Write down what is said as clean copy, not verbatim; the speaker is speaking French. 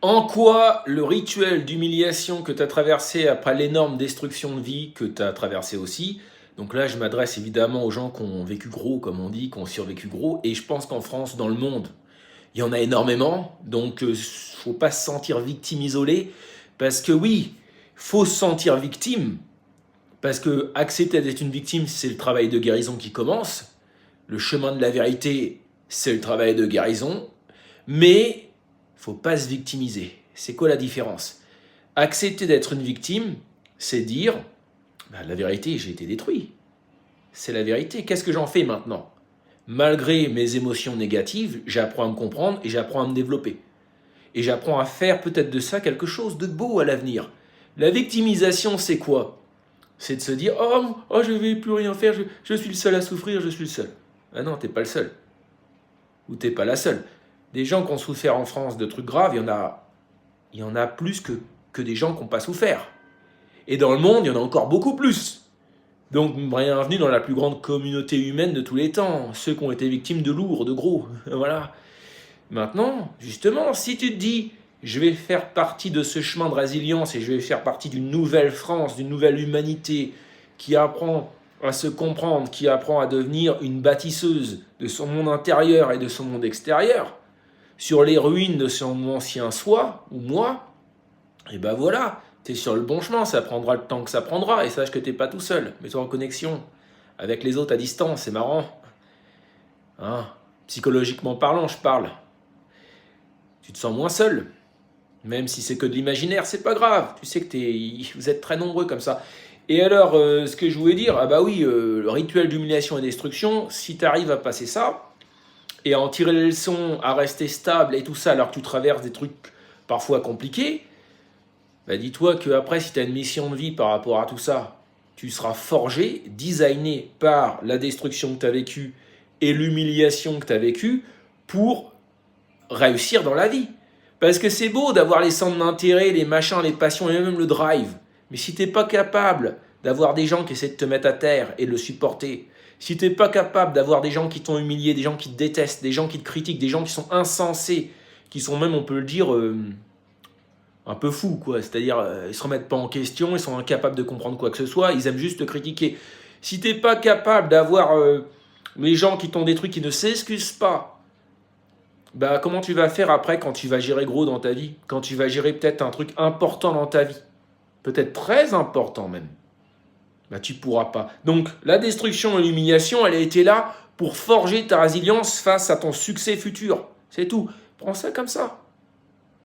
En quoi le rituel d'humiliation que tu as traversé après l'énorme destruction de vie que tu as traversé aussi, donc là je m'adresse évidemment aux gens qui ont vécu gros, comme on dit, qui ont survécu gros, et je pense qu'en France, dans le monde, il y en a énormément, donc faut pas se sentir victime isolée, parce que oui, faut se sentir victime, parce que accepter d'être une victime, c'est le travail de guérison qui commence, le chemin de la vérité, c'est le travail de guérison, mais faut pas se victimiser. C'est quoi la différence? Accepter d'être une victime, c'est dire, bah, la vérité, j'ai été détruit. C'est la vérité. Qu'est-ce que j'en fais maintenant? Malgré mes émotions négatives, j'apprends à me comprendre et j'apprends à me développer. Et j'apprends à faire peut-être de ça quelque chose de beau à l'avenir. La victimisation, c'est quoi? C'est de se dire, oh, je ne vais plus rien faire, je suis le seul à souffrir, je suis le seul. Ah non, t'es pas le seul. Ou t'es pas la seule. Des gens qui ont souffert en France de trucs graves, il y en a plus que des gens qui n'ont pas souffert. Et dans le monde, il y en a encore beaucoup plus. Donc, bienvenue dans la plus grande communauté humaine de tous les temps. Ceux qui ont été victimes de lourds, de gros. Voilà. Maintenant, justement, si tu te dis, je vais faire partie de ce chemin de résilience et je vais faire partie d'une nouvelle France, d'une nouvelle humanité qui apprend à se comprendre, qui apprend à devenir une bâtisseuse de son monde intérieur et de son monde extérieur, sur les ruines de son ancien soi, ou moi, et ben voilà, tu es sur le bon chemin, ça prendra le temps que ça prendra, et sache que tu n'es pas tout seul, mets-toi en connexion avec les autres à distance, c'est marrant. Hein, psychologiquement parlant, je parle. Tu te sens moins seul, même si c'est que de l'imaginaire, c'est pas grave, tu sais que vous êtes très nombreux comme ça. Et alors, ce que je voulais dire, ah bah oui, le rituel d'humiliation et destruction, si tu arrives à passer ça, et à en tirer les leçons, à rester stable et tout ça, alors que tu traverses des trucs parfois compliqués, bah dis-toi qu'après, si tu as une mission de vie par rapport à tout ça, tu seras forgé, designé par la destruction que tu as vécue et l'humiliation que tu as vécue pour réussir dans la vie. Parce que c'est beau d'avoir les centres d'intérêt, les machins, les passions et même le drive. Mais si tu n'es pas capable d'avoir des gens qui essaient de te mettre à terre et de le supporter, si tu n'es pas capable d'avoir des gens qui t'ont humilié, des gens qui te détestent, des gens qui te critiquent, des gens qui sont insensés, qui sont même, on peut le dire, un peu fous, quoi. C'est-à-dire, ils se remettent pas en question, ils sont incapables de comprendre quoi que ce soit, ils aiment juste te critiquer. Si tu n'es pas capable d'avoir les gens qui t'ont détruit, qui ne s'excusent pas, bah comment tu vas faire après quand tu vas gérer gros dans ta vie? Quand tu vas gérer peut-être un truc important dans ta vie? Peut-être très important même. Bah, tu ne pourras pas. Donc, la destruction et l'humiliation, elle a été là pour forger ta résilience face à ton succès futur. C'est tout. Prends ça comme ça.